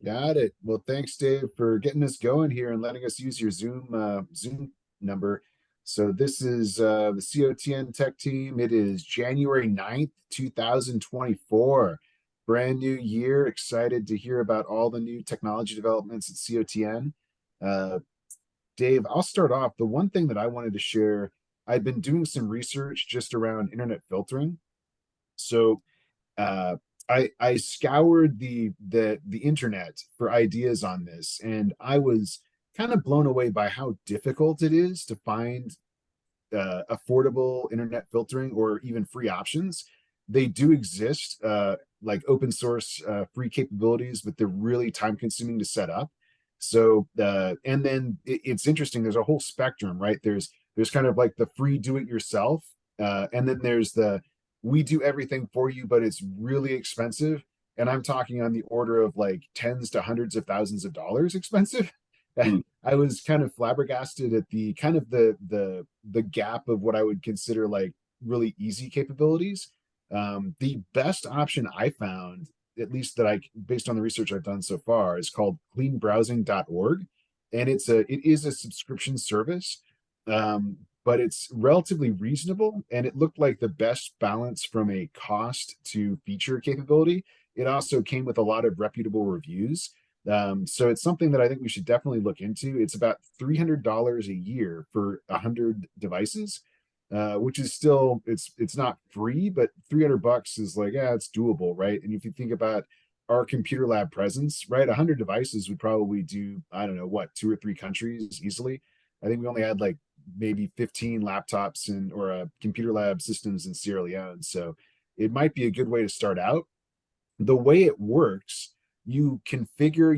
Got it. Well, thanks, Dave, for getting us going here and letting us use your Zoom number. So this is the COTN Tech Team. It is January 9th, 2024. Brand new year. Excited to hear about all the new technology developments at COTN. Uh, Dave, I'll start off. The one thing that I wanted to share, I've been doing some research just around internet filtering. So uh, I scoured the internet for ideas on this, and I was kind of blown away by how difficult it is to find affordable internet filtering or even free options. They do exist, like open source free capabilities, but they're really time consuming to set up. So, and then it's interesting. There's a whole spectrum, right? There's kind of like the free do it yourself, and then there's the we do everything for you, but it's really expensive. And I'm talking on the order of like tens to hundreds of thousands of dollars expensive. Hmm. I was kind of flabbergasted at the kind of the gap of what I would consider like really easy capabilities. The best option I found, at least that I based on the research I've done so far, is called cleanbrowsing.org, and it is a subscription service. But it's relatively reasonable, and it looked like the best balance from a cost to feature capability. It also came with a lot of reputable reviews. So it's something that I think we should definitely look into. It's about $300 a year for 100 devices, which is still it's not free, but 300 bucks is like, yeah, it's doable, right? And if you think about our computer lab presence, right, 100 devices would probably do, I don't know, what, two or three countries easily. I think we only had like maybe 15 laptops and or computer lab systems in Sierra Leone. So it might be a good way to start out. The way it works, you configure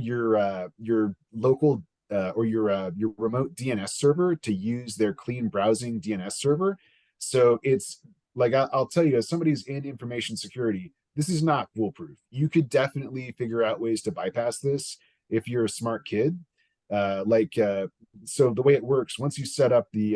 your local or your remote DNS server to use their clean browsing DNS server. So it's like I'll tell you, as somebody's in information security, this is not foolproof. You could definitely figure out ways to bypass this if you're a smart kid. So the way it works, once you set up the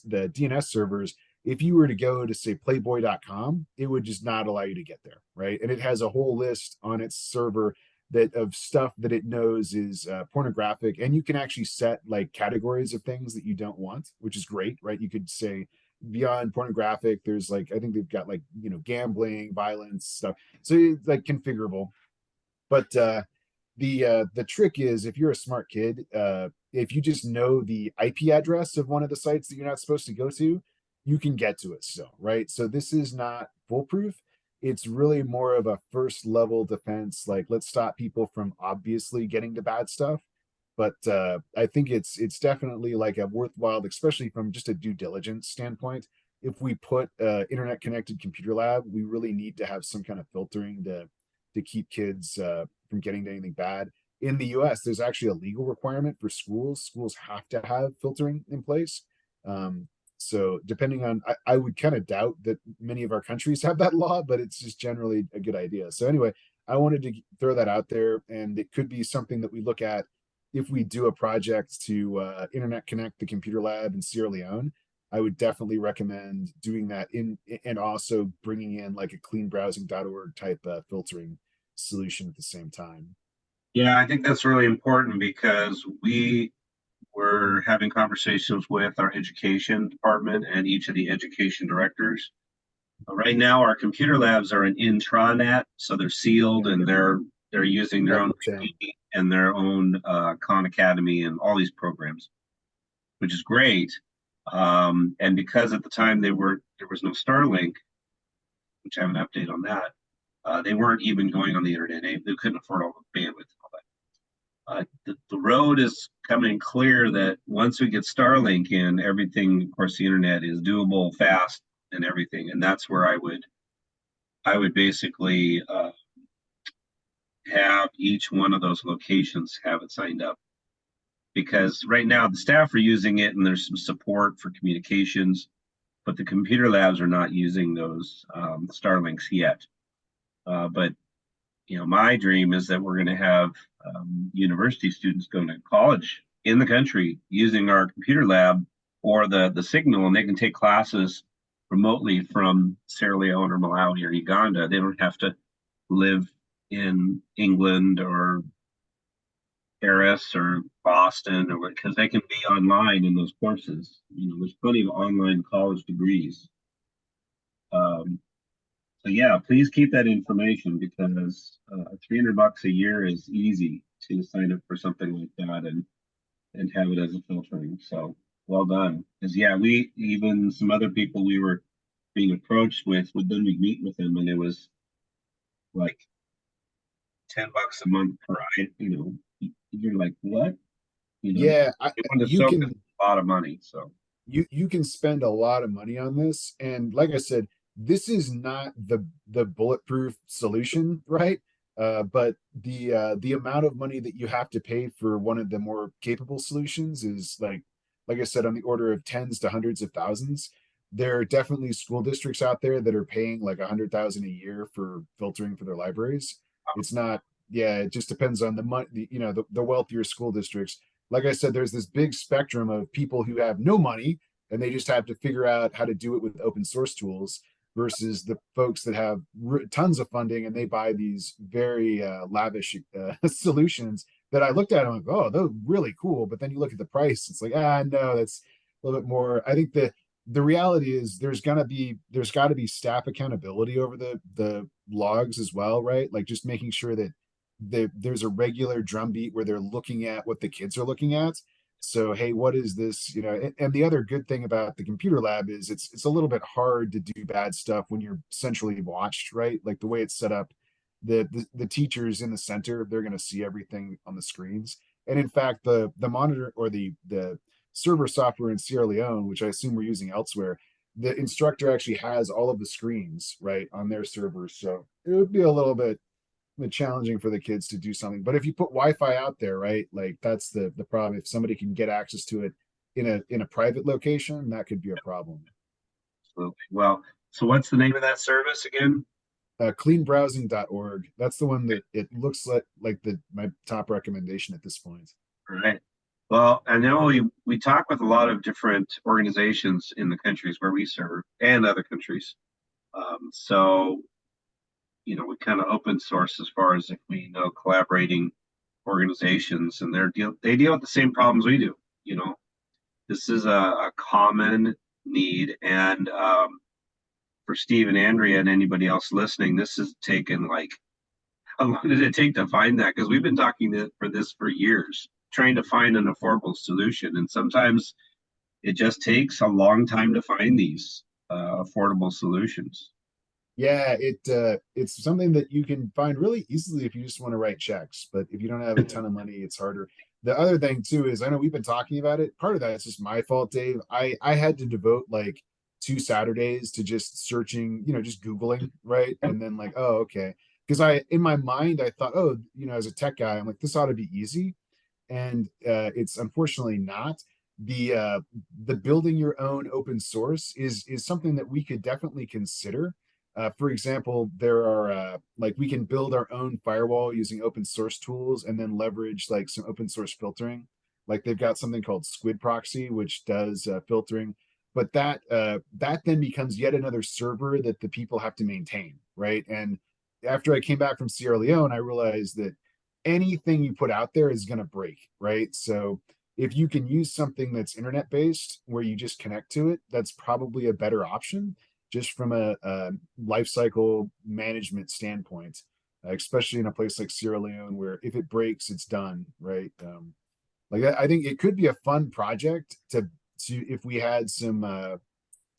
DNS servers, if you were to go to say playboy.com, it would just not allow you to get there, right? And it has a whole list on its server that of stuff that it knows is pornographic, and you can actually set like categories of things that you don't want, which is great, right? You could say beyond pornographic, there's like I think they've got like gambling, violence stuff, so it's like configurable. But the trick is if you're a smart kid, if you just know the IP address of one of the sites that you're not supposed to go to, you can get to it still, right? So this is not foolproof. It's really more of a first level defense. Like let's stop people from obviously getting to bad stuff. But I think it's definitely like a worthwhile, especially from just a due diligence standpoint. If we put internet connected computer lab, we really need to have some kind of filtering to keep kids from getting to anything bad. In the US, there's actually a legal requirement for schools. Schools have to have filtering in place. So depending on, I would kind of doubt that many of our countries have that law, but it's just generally a good idea. So anyway, I wanted to throw that out there, and it could be something that we look at if we do a project to internet connect the computer lab in Sierra Leone. I would definitely recommend doing that in and also bringing in like a cleanbrowsing.org type filtering solution at the same time. Yeah, I think that's really important because we were having conversations with our education department and each of the education directors. Right now, our computer labs are an intranet, so they're sealed and they're using their That's own the same. IP and their own Khan Academy and all these programs, which is great. And because at the time there was no Starlink, which I have an update on that, they weren't even going on the internet. They couldn't afford all the bandwidth and all that. The road is coming clear that once we get Starlink in, everything, of course, the internet is doable, fast, and everything. And that's where I would basically have each one of those locations have it signed up. Because right now the staff are using it and there's some support for communications, but the computer labs are not using those Starlinks yet. But my dream is that we're going to have university students going to college in the country using our computer lab or the signal, and they can take classes remotely from Sierra Leone or Malawi or Uganda. They don't have to live in England or Paris or Boston, or because they can be online in those courses. There's plenty of online college degrees. Um, so yeah, please keep that information because $300 a year is easy to sign up for something like that and have it as a filtering. So well done. Because yeah, we even some other people we were being approached with, then we meet with them and it was like $10 a month per item. You're like, what? Yeah, They want to you soak can a lot of money. So you can spend a lot of money on this, and like I said, this is not the bulletproof solution, right? But the amount of money that you have to pay for one of the more capable solutions is like I said, on the order of tens to hundreds of thousands. There are definitely school districts out there that are paying like 100,000 a year for filtering for their libraries. It's not, yeah, it just depends on the money, the wealthier school districts. Like I said, there's this big spectrum of people who have no money and they just have to figure out how to do it with open source tools versus the folks that have tons of funding and they buy these very lavish solutions that I looked at and I'm like, oh, they're really cool. But then you look at the price, it's like, no, that's a little bit more. I think the reality is there's got to be staff accountability over the logs as well, right? Like just making sure that there's a regular drumbeat where they're looking at what the kids are looking at. So, hey, what is this? And the other good thing about the computer lab is it's a little bit hard to do bad stuff when you're centrally watched, right? Like the way it's set up, the teachers in the center, they're going to see everything on the screens. And in fact, the monitor or the server software in Sierra Leone, which I assume we're using elsewhere, the instructor actually has all of the screens right on their servers. So it would be a little bit challenging for the kids to do something. But if you put Wi-Fi out there, right, like that's the problem. If somebody can get access to it in a private location, that could be a problem. absolutely. Well, so what's the name of that service again? Cleanbrowsing.org. That's the one that it looks like the my top recommendation at this point. All right. Well, I know we talk with a lot of different organizations in the countries where we serve and other countries. So, we kind of open source as far as if we know collaborating organizations and they deal with the same problems we do. You know, this is a common need. And for Steve and Andrea and anybody else listening, this has taken like, how long did it take to find that? Because we've been talking for this for years, trying to find an affordable solution. And sometimes it just takes a long time to find these affordable solutions. Yeah, it's something that you can find really easily if you just want to write checks. But if you don't have a ton of money, it's harder. The other thing too is I know we've been talking about it. Part of that is just my fault, Dave. I had to devote like 2 Saturdays to just searching, just Googling, right? And then like, oh, okay. Because I in my mind I thought, oh, as a tech guy, I'm like, this ought to be easy. And it's unfortunately not. The building your own open source is something that we could definitely consider. For example, there are like we can build our own firewall using open source tools and then leverage like some open source filtering. Like they've got something called Squid Proxy, which does filtering, but that then becomes yet another server that the people have to maintain, right? And after I came back from Sierra Leone, I realized that anything you put out there is going to break, right? So if you can use something that's internet based where you just connect to it, that's probably a better option just from a life cycle management standpoint, especially in a place like Sierra Leone where if it breaks, it's done, right? Like I think it could be a fun project to if we had some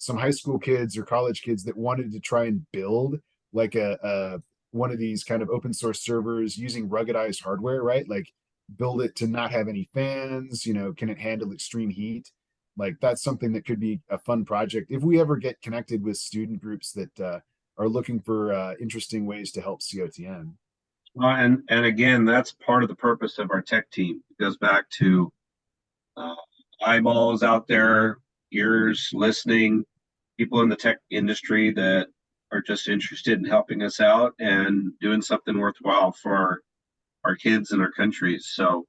high school kids or college kids that wanted to try and build like a one of these kind of open source servers using ruggedized hardware, right? Like build it to not have any fans, can it handle extreme heat? Like that's something that could be a fun project if we ever get connected with student groups that are looking for interesting ways to help COTN. And again, that's part of the purpose of our tech team. It goes back to uh, eyeballs out there, ears listening, people in the tech industry that are just interested in helping us out and doing something worthwhile for our kids and our countries. So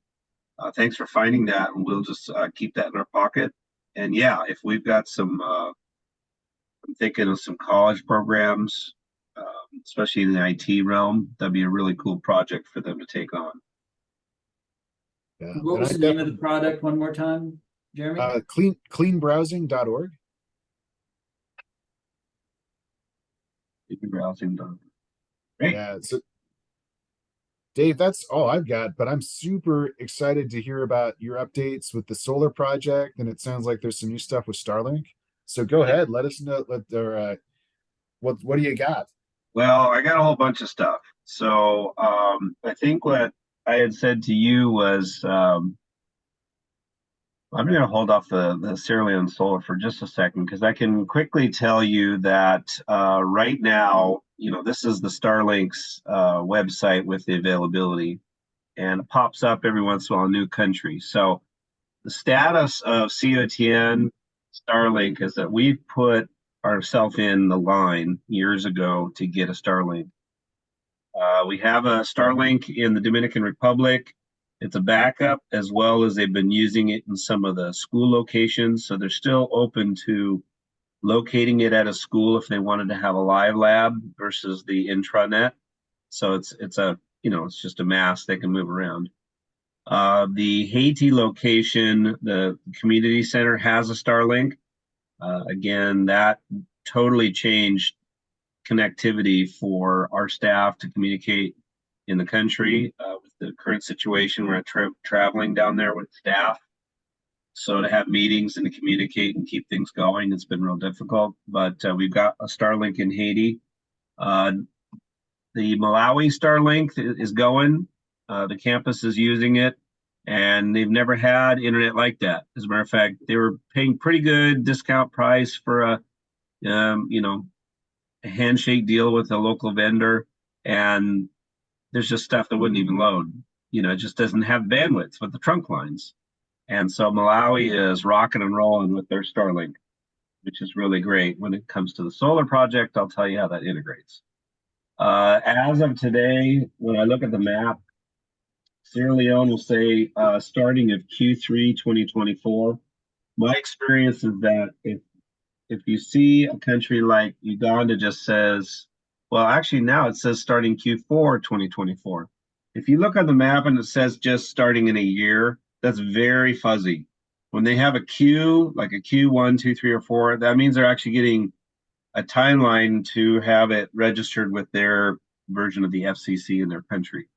thanks for finding that, and we'll just keep that in our pocket. And yeah, if we've got I'm thinking of some college programs, especially in the IT realm, that'd be a really cool project for them to take on. Yeah. What And was I the name of the definitely product one more time, Jeremy? cleanbrowsing.org. If you're browsing, great. Yeah. So Dave, that's all I've got, but I'm super excited to hear about your updates with the solar project. And it sounds like there's some new stuff with Starlink. So go Yeah. ahead, let us know what do you got? Well, I got a whole bunch of stuff. So I think what I had said to you was I'm going to hold off the Leone Solar for just a second because I can quickly tell you that right now, this is the Starlink's website with the availability, and it pops up every once in a while a new country. So the status of COTN Starlink is that we put ourselves in the line years ago to get a Starlink. We have a Starlink in the Dominican Republic. It's a backup, as well as they've been using it in some of the school locations. So they're still open to locating it at a school if they wanted to have a live lab versus the intranet. So it's just a mass they can move around. The Haiti location, the community center has a Starlink. Again, that totally changed connectivity for our staff to communicate in the country with the current situation. We're traveling down there with staff. So to have meetings and to communicate and keep things going, it's been real difficult. But we've got a Starlink in Haiti. Uh, the Malawi Starlink is going. The campus is using it, and they've never had internet like that. As a matter of fact, they were paying pretty good discount price for um, you know, a handshake deal with a local vendor, and there's just stuff that wouldn't even load. It just doesn't have bandwidth with the trunk lines. And so Malawi is rocking and rolling with their Starlink, which is really great. When it comes to the solar project, I'll tell you how that integrates. As of today, when I look at the map, Sierra Leone will say starting of Q3 2024. My experience is that if you see a country like Uganda just says, well, actually now it says starting Q4 2024. If you look on the map and it says just starting in a year, that's very fuzzy. When they have a Q, like a Q1, 2, 3, or 4, that means they're actually getting a timeline to have it registered with their version of the FCC in their country.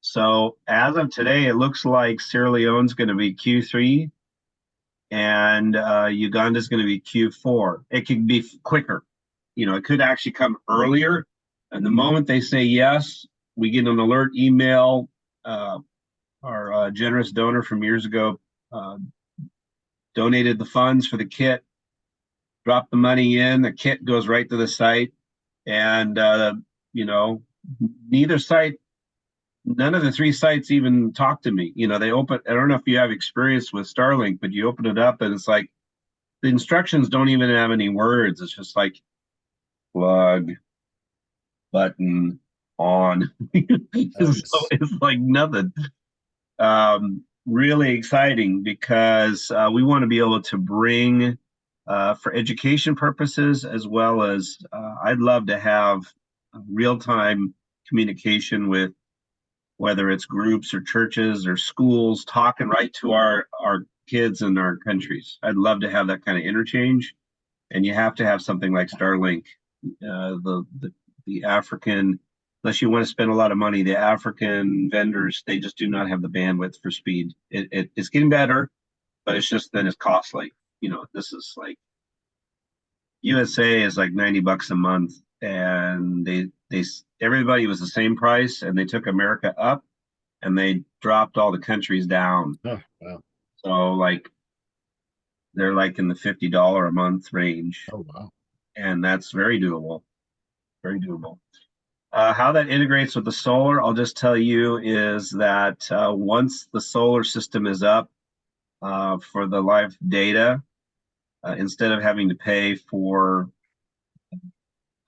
So as of today, it looks like Sierra Leone's going to be Q3 and Uganda is going to be Q4. It could be quicker. It could actually come earlier. And the moment they say yes, we get an alert email. Our generous donor from years ago uh, donated the funds for the kit, dropped the money in, the kit goes right to the site. And, neither site, none of the three sites even talk to me. They open, I don't know if you have experience with Starlink, but you open it up and it's like, the instructions don't even have any words. It's just like plug, button, on. So Nice. it's like nothing. Really exciting because we want to be able to bring for education purposes as well as I'd love to have real time communication with whether it's groups or churches or schools talking right to our kids in our countries. I'd love to have that kind of interchange, and you have to have something like Starlink. The African, unless you want to spend a lot of money, the African vendors they just do not have the bandwidth for speed. It's getting better, but it's just then it's costly. This is like USA is like $90 a month, and they everybody was the same price, and they took America up, and they dropped all the countries down. Oh, wow. So like they're like in the $50 a month range, Oh, wow. and that's very doable. Very doable. How that integrates with the solar, I'll just tell you, is that once the solar system is up for the live data, instead of having to pay for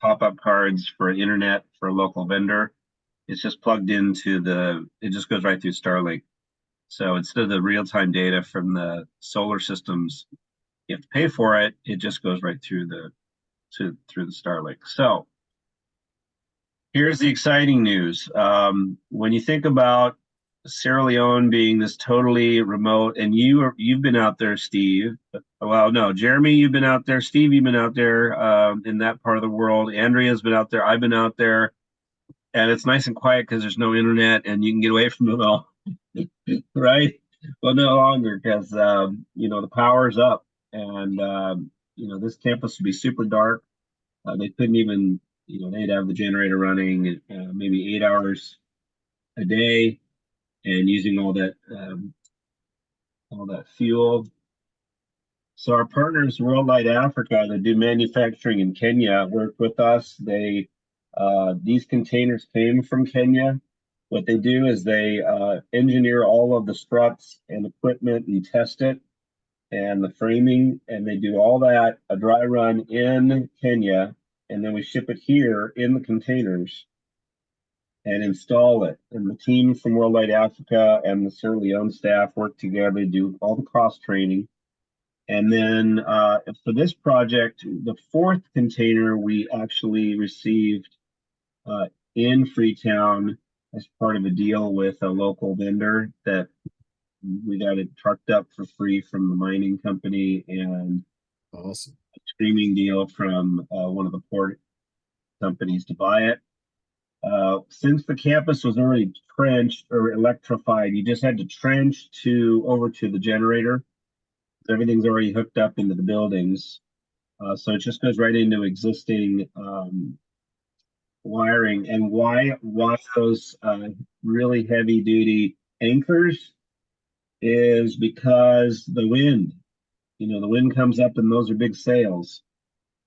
pop-up cards for internet for a local vendor, it's just plugged into it just goes right through Starlink. So instead of the real-time data from the solar systems, you have to pay for it. It just goes right through through the Starlink. So here's the exciting news. When you think about Sierra Leone being this totally remote, and you've been out there, Steve. Well, no, Jeremy, you've been out there. Steve, you've been out there in that part of the world. Andrea's been out there. I've been out there, and it's nice and quiet because there's no internet, and you can get away from it all, right? Well, no longer because the power's up, and this campus would be super dark. They couldn't even, they'd have the generator running maybe 8 hours a day and using all that fuel. So our partners, Worldwide Africa, that do manufacturing in Kenya, worked with us. These containers came from Kenya. What they do is they engineer all of the struts and equipment and test it and the framing, and they do all that, a dry run in Kenya, and then we ship it here in the containers and install it. And the team from Worldwide Africa and the Sierra Leone staff work together, do all the cross training. And then for this project, the fourth container we actually received in Freetown as part of a deal with a local vendor that we got it trucked up for free from the mining company, and Awesome. a streaming deal from one of the port companies to buy it. Since the campus was already trenched or electrified, you just had to trench over to the generator. Everything's already hooked up into the buildings. So it just goes right into existing wiring. And why those really heavy duty anchors is because the wind comes up and those are big sails.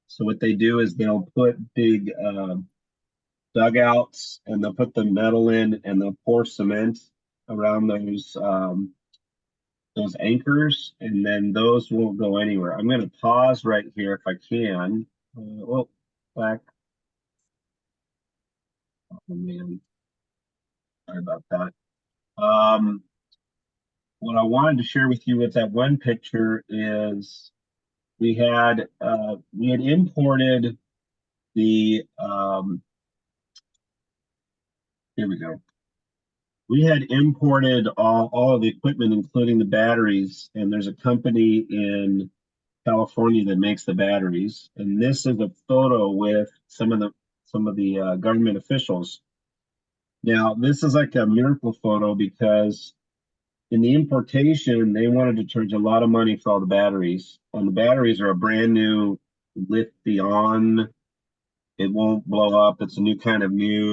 So what they do is they'll put big dugouts and they'll put the metal in and they'll pour cement around those anchors, and then those won't go anywhere. I'm going to pause right here if I can. Back. Oh man, sorry about that. What I wanted to share with you with that one picture is we had imported the here we go. We had imported all of the equipment, including the batteries, and there's a company in California that makes the batteries. And this is a photo with some of the government officials. Now, this is like a miracle photo because in the importation, they wanted to charge a lot of money for all the batteries. And the batteries are a brand new lithium. It won't blow up. It's a new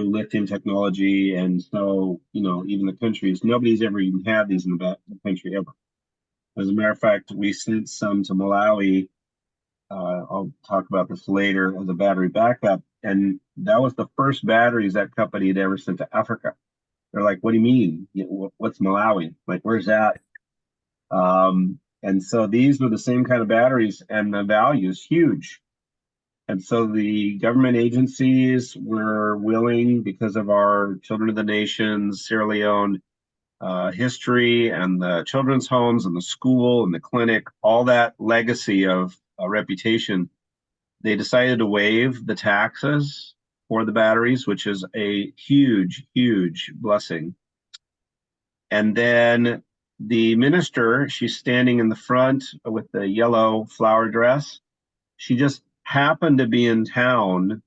lithium technology. And so, even the countries, nobody's ever even had these in the country ever. As a matter of fact, we sent some to Malawi. I'll talk about this later as a battery backup. And that was the first batteries that company had ever sent to Africa. They're like, what do you mean? What's Malawi? Like, where's that? And so these were the same kind of batteries, and the value is huge. And so the government agencies were willing, because of our Children of the Nations, Sierra Leone history, and the children's homes, and the school, and the clinic, all that legacy of reputation, they decided to waive the taxes for the batteries, which is a huge, huge blessing. And then the minister, she's standing in the front with the yellow flower dress. She just happened to be in town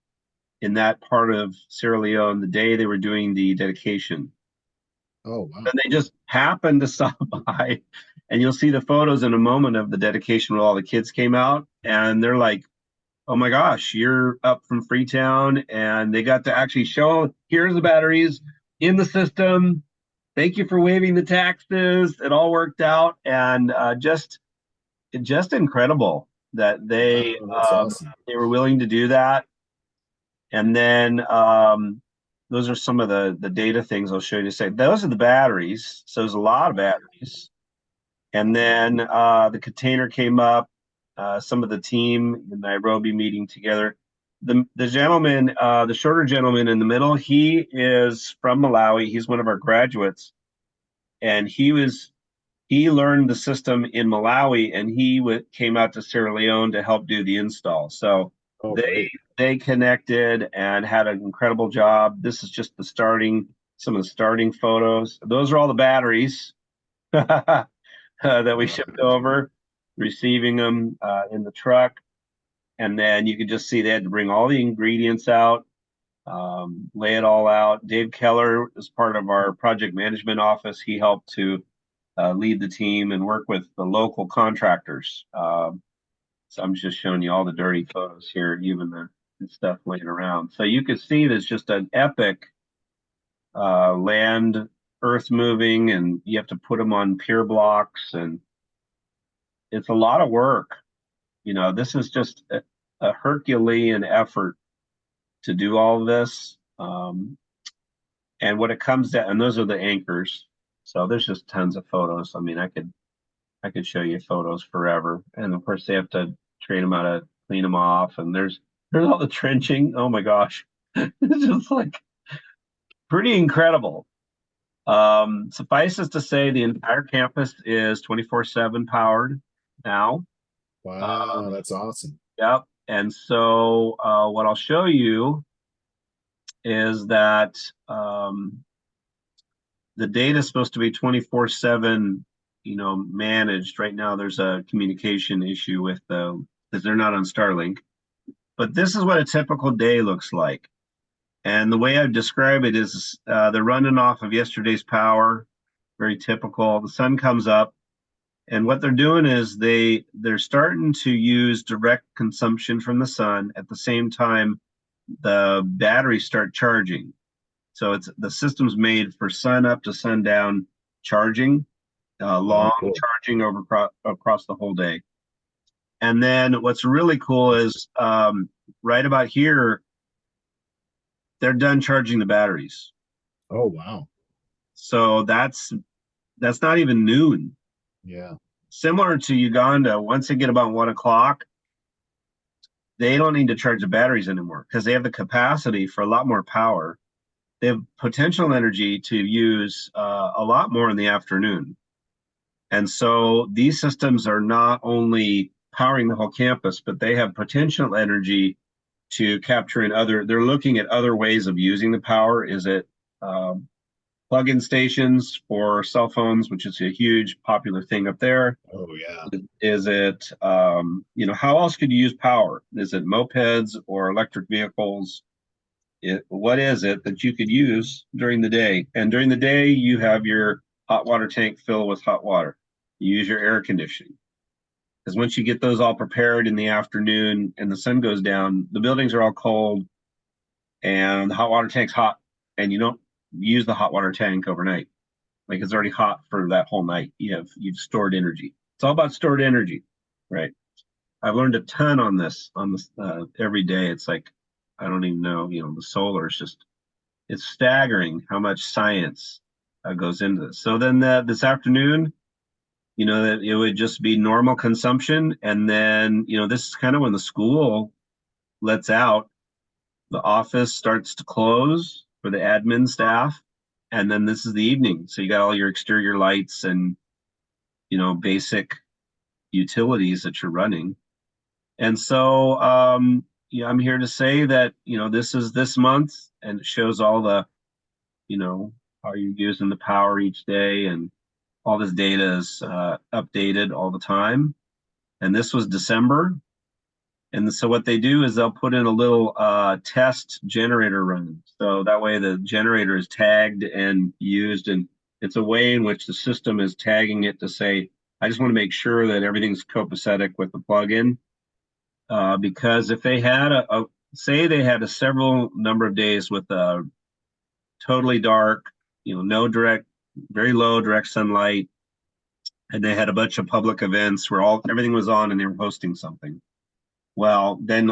in that part of Sierra Leone the day they were doing the dedication. Oh, wow. And they just happened to stop by, and you'll see the photos in a moment of the dedication where all the kids came out, and they're like, oh my gosh, you're up from Freetown, and they got to actually show, here's the batteries in the system. Thank you for waiving the taxes. It all worked out, and just incredible that they That's awesome. they were willing to do that. And then those are some of the data things I'll show you to say. Those are the batteries. So there's a lot of batteries. And then the container came up. Some of the team in Nairobi meeting together. The gentleman, the shorter gentleman in the middle, he is from Malawi. He's one of our graduates, and he learned the system in Malawi, and he came out to Sierra Leone to help do the install. So they connected and had an incredible job. This is just the starting some of the starting photos. Those are all the batteries that we shipped over, receiving them in the truck. And then you could just see they had to bring all the ingredients out, lay it all out. Dave Keller is part of our project management office. He helped to lead the team and work with the local contractors. So I'm just showing you all the dirty photos here, even the stuff laying around. So you can see there's just an epic land, earth moving, and you have to put them on pier blocks, and it's a lot of work. This is just a Herculean effort to do all of this. And what it comes down, and those are the anchors. So there's just tons of photos. I mean, I could show you photos forever. And of course, they have to train them how to clean them off. And there's all the trenching. Oh my gosh, it's just like pretty incredible. Suffice it to say, the entire campus is 24/7 powered now. Wow, that's awesome. Yep. And so what I'll show you is that the data is supposed to be 24/7, managed. Right now, there's a communication issue with because they're not on Starlink. But this is what a typical day looks like. And the way I describe it is they're running off of yesterday's power, very typical. The sun comes up, and what they're doing is they're starting to use direct consumption from the sun. At the same time, the batteries start charging. So the system's made for sun up to sundown charging, long Cool. charging across the whole day. And then what's really cool is right about here, they're done charging the batteries. Oh, wow. So that's not even noon. Yeah. Similar to Uganda, once they get about 1 o'clock, they don't need to charge the batteries anymore because they have the capacity for a lot more power. They have potential energy to use a lot more in the afternoon. And so these systems are not only powering the whole campus, but they have potential energy to capture they're looking at other ways of using the power. Is it plug-in stations for cell phones, which is a huge popular thing up there? Oh, yeah. Is it, how else could you use power? Is it mopeds or electric vehicles? What is it that you could use during the day? And during the day, you have your hot water tank filled with hot water. You use your air conditioning. Because once you get those all prepared in the afternoon and the sun goes down, the buildings are all cold and the hot water tank's hot, and you don't use the hot water tank overnight. Like it's already hot for that whole night. You've stored energy. It's all about stored energy, right? I've learned a ton on this every day. It's like, I don't even know, the solar is just, it's staggering how much science goes into this. So then this afternoon, that it would just be normal consumption. And then, this is kind of when the school lets out, the office starts to close for the admin staff. And then this is the evening. So you got all your exterior lights and, basic utilities that you're running. And so, I'm here to say that, this is this month, and it shows all the, how you're using the power each day, and all this data is updated all the time. And this was December. And so what they do is they'll put in a little test generator run. So that way the generator is tagged and used, and it's a way in which the system is tagging it to say, I just want to make sure that everything's copacetic with the plug-in. Because if they had say they had a several number of days with a totally dark, no direct, very low direct sunlight, and they had a bunch of public events where everything was on and they were hosting something, well, then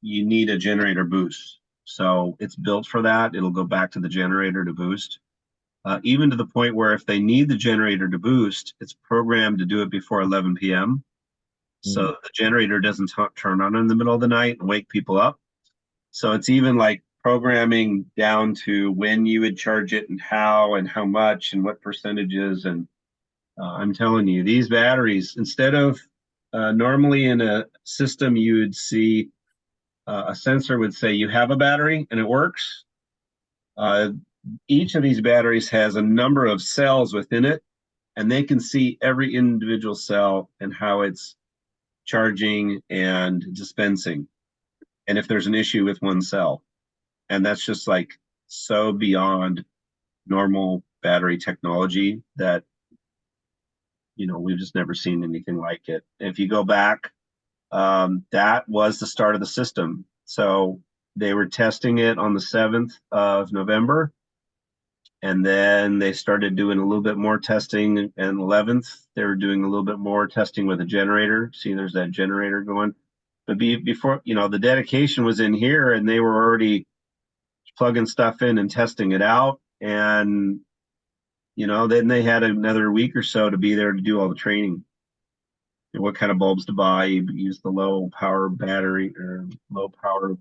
you need a generator boost. So it's built for that. It'll go back to the generator to boost. Even to the point where if they need the generator to boost, it's programmed to do it before 11 p.m. So the generator doesn't turn on in the middle of the night and wake people up. So it's even like programming down to when you would charge it and how much and what percentages. And I'm telling you, these batteries, instead of normally in a system, you would see a sensor would say you have a battery and it works. each of these batteries has a number of cells within it, and they can see every individual cell and how it's charging and dispensing, and if there's an issue with one cell. And that's just like so beyond normal battery technology that, we've just never seen anything like it. If you go back, that was the start of the system. So they were testing it on the 7th of November. And then they started doing a little bit more testing. And 11th, they were doing a little bit more testing with a generator. See, there's that generator going. But before, the dedication was in here, and they were already plugging stuff in and testing it out. And, then they had another week or so to be there to do all the training. And what kind of bulbs to buy. You use the low power battery or low power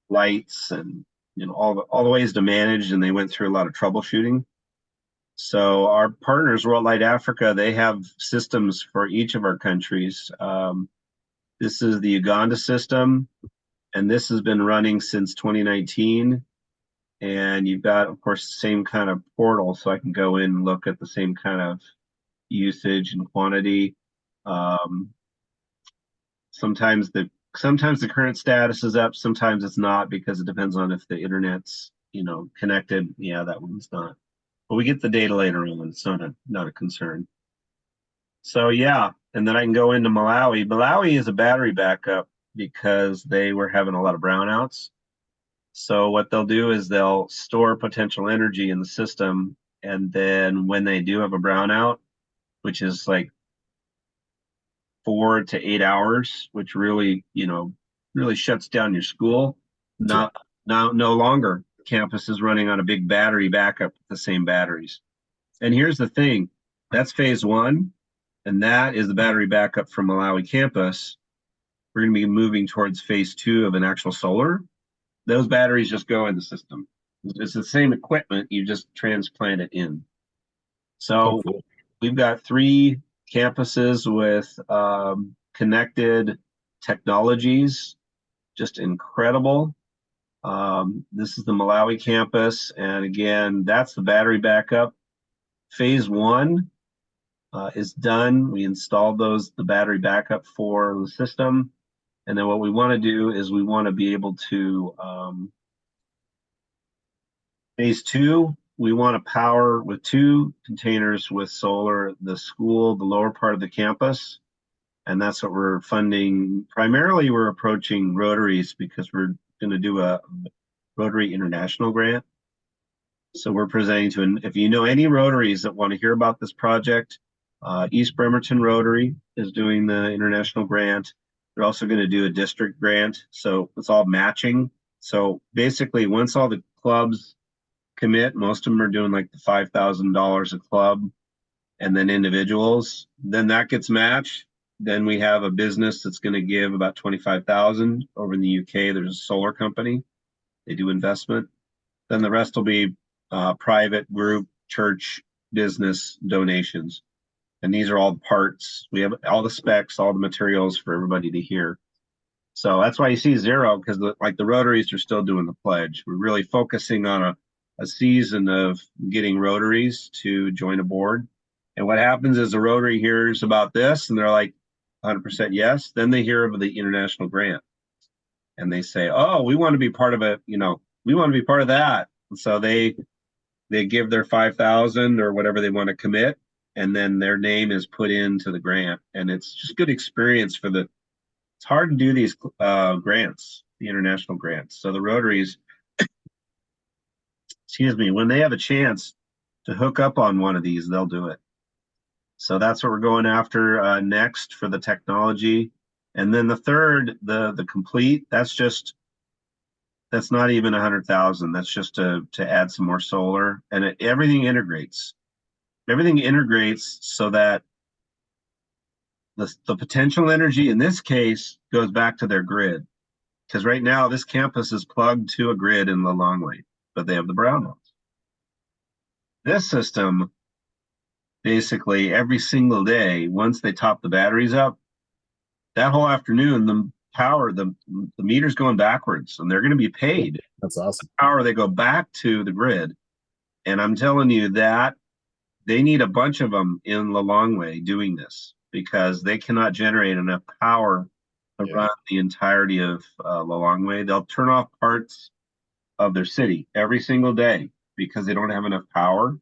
lights, and all the ways to manage. And they went through a lot of troubleshooting. So our partners, World Light Africa, they have systems for each of our countries. This is the Uganda system, and this has been running since 2019. And you've got, of course, the same kind of portal, so I can go in and look at the same kind of usage and quantity. Sometimes the current status is up, sometimes it's not, because it depends on if the internet's connected. Yeah, that one's not. But we get the data later on. It's not a concern. So yeah, and then I can go into Malawi. Malawi is a battery backup because they were having a lot of brownouts. So what they'll do is they'll store potential energy in the system, and then when they do have a brownout, which is like 4 to 8 hours, which really shuts down your school. No longer. Campus is running on a big battery backup with the same batteries. And here's the thing, that's phase 1, and that is the battery backup from Malawi campus. We're going to be moving towards phase 2 of an actual solar. Those batteries just go in the system. It's the same equipment, you just transplant it in. So cool. We've got 3 campuses with connected technologies, just incredible. This is the Malawi campus, and again, that's the battery backup. Phase 1 is done. We installed the battery backup for the system, and then what we want to do is we want to be able to phase 2. We want to power with 2 containers with solar, the school, the lower part of the campus. And that's what we're funding. Primarily, we're approaching Rotaries because we're going to do a Rotary International grant. So we're presenting to, if you know any Rotaries that want to hear about this project, East Bremerton Rotary is doing the international grant. They're also going to do a district grant. So it's all matching. So basically, once all the clubs commit, most of them are doing like the $5,000 a club, and then individuals, then that gets matched. Then we have a business that's going to give about 25,000 over in the UK. There's a solar company, they do investment. Then the rest will be private, group, church, business donations. And these are all the parts. We have all the specs, all the materials for everybody to hear. So that's why you see 0, because the Rotaries are still doing the pledge. We're really focusing on a season of getting Rotaries to join a board. And what happens is a Rotary hears about this and they're like 100% yes. Then they hear of the international grant and they say, oh, we want to be part of it. We want to be part of that. And so they give their 5,000 or whatever they want to commit. And then their name is put into the grant. And it's just good experience it's hard to do these grants, the international grants. So the Rotaries, when they have a chance to hook up on one of these, they'll do it. So that's what we're going after next for the technology. And then the third, the complete, that's not even 100,000. That's just to add some more solar, and everything integrates. Everything integrates so that the potential energy in this case goes back to their grid. Because right now this campus is plugged to a grid in the long way, but they have the brownouts. This system, basically every single day, once they top the batteries up, that whole afternoon, the power, the meter's going backwards, and they're going to be paid That's awesome. power. They go back to the grid, and I'm telling you that they need a bunch of them in the long way doing this because they cannot generate enough power to Yeah. run the entirety of the long way. They'll turn off parts of their city every single day because they don't have enough power,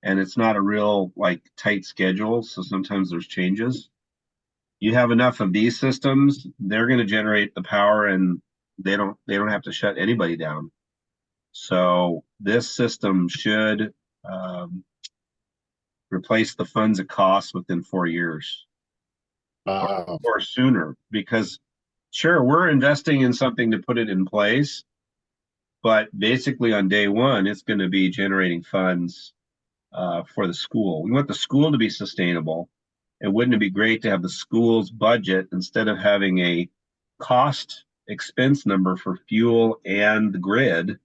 and it's not a real like tight schedule. So sometimes there's changes. You have enough of these systems, they're going to generate the power, and they don't have to shut anybody down. So this system should um, replace the funds it costs within 4 years Wow. or sooner. Because sure, we're investing in something to put it in place, but basically on day one, it's going to be generating funds for the school. We want the school to be sustainable. And wouldn't it be great to have the school's budget instead of having a cost expense number for fuel and the grid?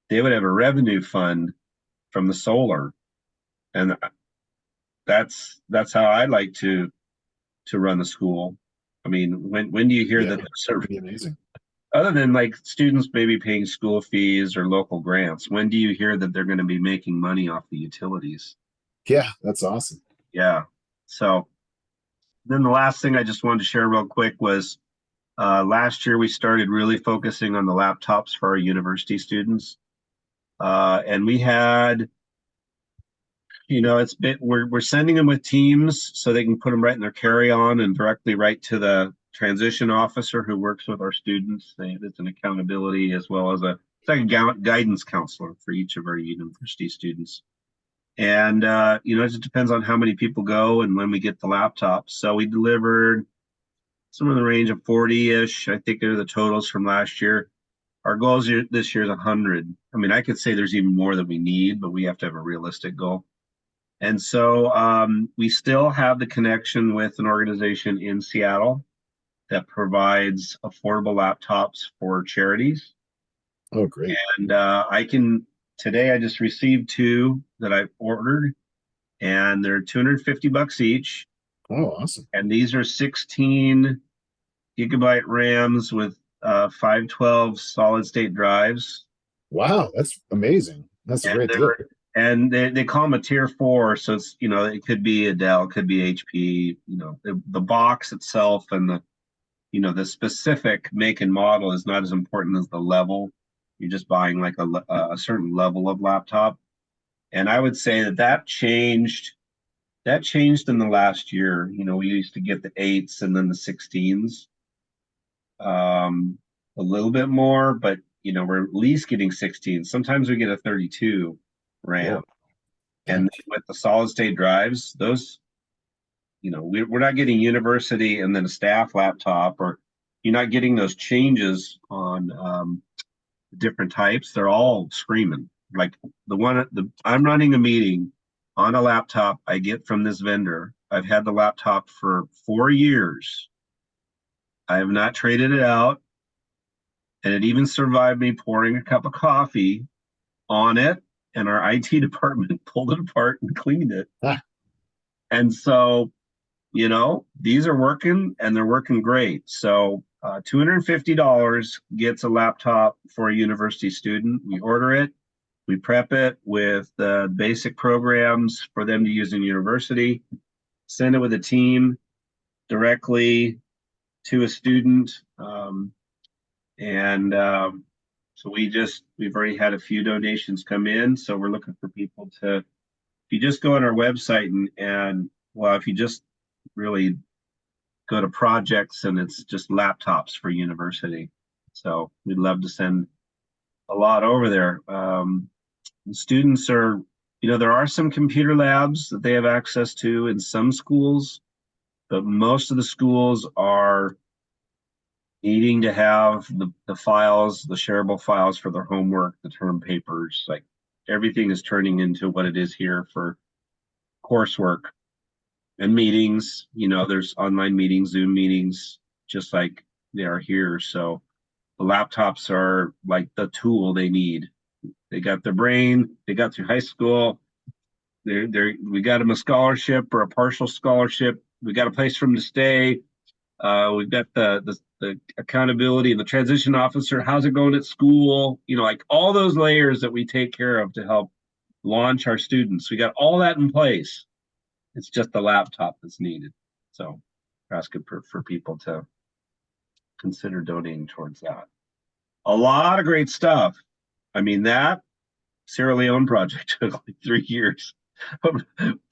They would have a revenue fund from the solar, and that's how I like to run the school. I mean, when do you hear Yeah, that that'd be amazing. other than like students maybe paying school fees or local grants, when do you hear that they're going to be making money off the utilities? Yeah, that's awesome. Yeah. So then the last thing I just wanted to share real quick was last year we started really focusing on the laptops for our university students. And we had, it's been we're sending them with teams so they can put them right in their carry-on and directly right to the transition officer who works with our students. It's an accountability as well as it's like a guidance counselor for each of our university students. And it just depends on how many people go and when we get the laptops. So we delivered somewhere in the range of 40-ish. I think they're the totals from last year. Our goal this year is 100. I mean, I could say there's even more that we need, but we have to have a realistic goal. And so we still have the connection with an organization in Seattle that provides affordable laptops for charities. Oh, great. And today I just received two that I've ordered, and they're $250 each. Oh, awesome. And these are 16 gigabyte RAMs with 512 solid state drives. Wow, that's amazing. That's a And great deal. they call them a tier 4. So it's, it could be a Dell, it could be HP, the box itself and the specific make and model is not as important as the level. You're just buying like a certain level of laptop. And I would say that changed in the last year. We used to get the 8s and then the 16s. A little bit more, but we're at least getting 16. Sometimes we get a 32 RAM. Whoa. And with the solid state drives, those, we're not getting university and then a staff laptop, or you're not getting those changes on different types. They're all screaming. Like I'm running a meeting on a laptop I get from this vendor. I've had the laptop for 4 years. I have not traded it out. And it even survived me pouring a cup of coffee on it. And our IT department pulled it apart and cleaned it. Ah, And so, these are working and they're working great. So $250 gets a laptop for a university student. We order it, we prep it with the basic programs for them to use in university, send it with a team directly to a student. So we've already had a few donations come in. So we're looking for people if you just go on our website if you just really go to projects and it's just laptops for university. So we'd love to send a lot over there. Students there are some computer labs that they have access to in some schools, but most of the schools are needing to have the files, the shareable files for their homework, the term papers, like everything is turning into what it is here for coursework and meetings. There's online meetings, Zoom meetings, just like they are here. So the laptops are like the tool they need. They got their brain, they got through high school. We got them a scholarship or a partial scholarship. We got a place for them to stay. We've got the accountability and the transition officer. How's it going at school? Like all those layers that we take care of to help launch our students. We got all that in place. It's just the laptop that's needed. So asking for people to consider donating towards that. A lot of great stuff. I mean, that Sierra Leone project took like 3 years.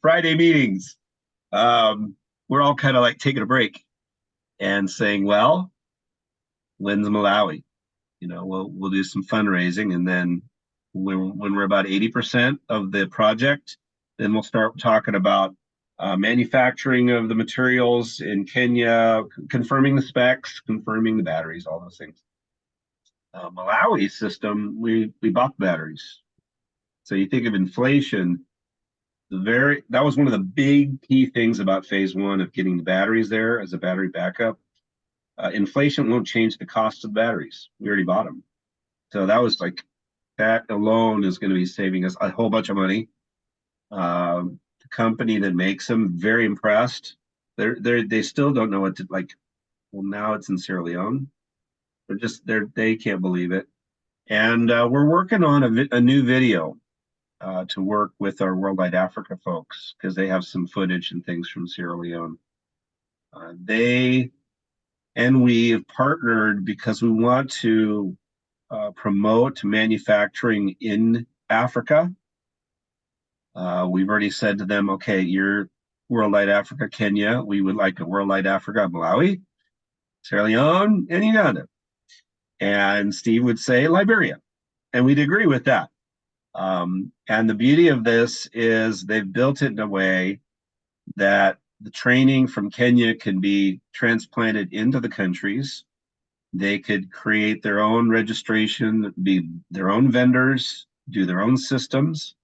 Friday meetings. We're all kind of like taking a break and saying, well, when's Malawi? We'll do some fundraising, and then when we're about 80% of the project, then we'll start talking about manufacturing of the materials in Kenya, confirming the specs, confirming the batteries, all those things. Malawi system, we bought the batteries. So you think of inflation, that was one of the big key things about phase one of getting the batteries there as a battery backup. Inflation won't change the cost of the batteries. We already bought them. So that alone is going to be saving us a whole bunch of money. The company that makes them, very impressed. They still don't know what to like. Well, now it's in Sierra Leone. They can't believe it. And we're working on a new video to work with our Worldwide Africa folks because they have some footage and things from Sierra Leone. They and we have partnered because we want to promote manufacturing in Africa. We've already said to them, okay, you're Worldwide Africa, Kenya. We would like a Worldwide Africa, Malawi, Sierra Leone, and Uganda. And Steve would say Liberia. And we'd agree with that. And the beauty of this is they've built it in a way that the training from Kenya can be transplanted into the countries. They could create their own registration, be their own vendors, do their own systems.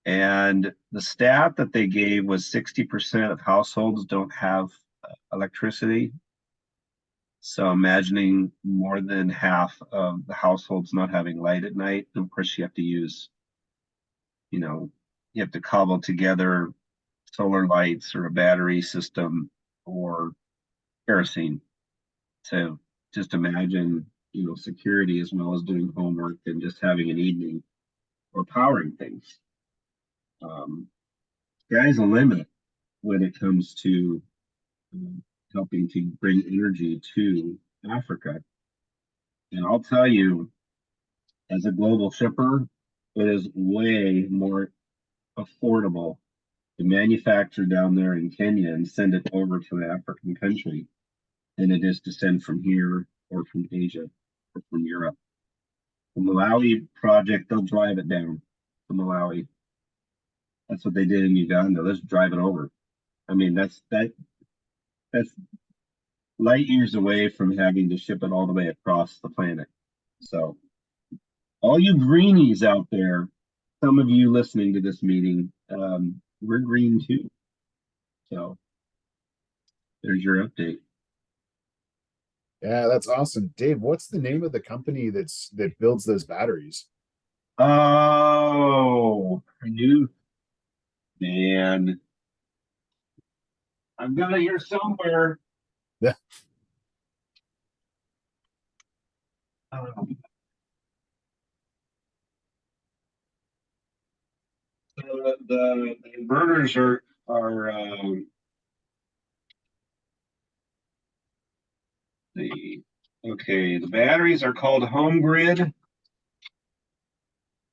And the stat that they gave was 60% of households don't have electricity. So imagining more than half of the households not having light at night, and of course you have to use, you have to cobble together solar lights or a battery system or kerosene. So just imagine, security as well as doing homework and just having an evening or powering things. Sky's the limit when it comes to helping to bring energy to Africa. And I'll tell you, as a global shipper, it is way more affordable to manufacture down there in Kenya and send it over to an African country than it is to send from here or from Asia or from Europe. The Malawi project, they'll drive it down to Malawi. That's what they did in Uganda. Let's drive it over. I mean, that's light years away from having to ship it all the way across the planet. So, all you greenies out there, some of you listening to this meeting, we're green too. So, there's your update. Yeah, that's awesome. Dave, what's the name of the company that builds those batteries? Oh, I knew, man. I've got it here somewhere. Yeah. The inverters are the batteries are called Home Grid,